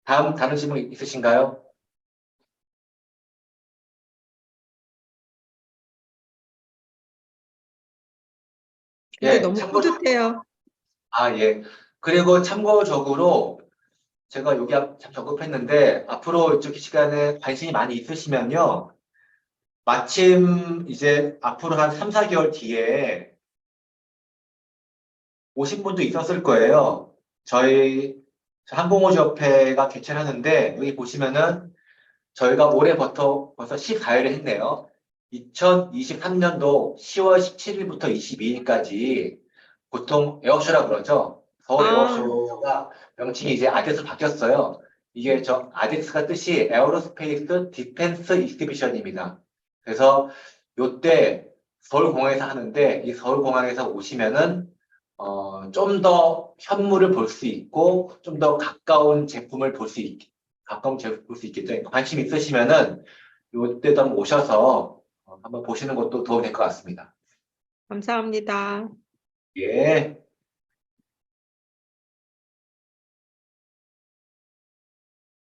다른 질문 있으신가요? 근데 예, 너무 뿌듯해요. 예. 그리고 참고적으로 제가 여기 참 언급했는데 앞으로 이쪽 시간에 관심이 많이 있으시면요. 마침 이제 앞으로 한 3, 4개월 뒤에 오신 분도 있었을 거예요. 저희 항공우주협회가 개최를 하는데 여기 보시면은 저희가 올해 벌써 14회를 했네요. 2023년도 10월 17일부터 22일까지 보통 에어쇼라 그러죠. 서울 아, 에어쇼가 명칭이 이제 아데스 바뀌었어요. 이게 저 아데스가 뜻이 에어로스페이스 디펜스 익스비션입니다. 그래서 요때 서울공항에서 하는데 이 서울공항에서 오시면은 좀 더 현물을 볼 수 있고 좀 더 가까운 제품 볼 수 있겠죠. 관심 있으시면은 요때도 한번 오셔서 한번 보시는 것도 도움이 될 것 같습니다. 감사합니다. 예.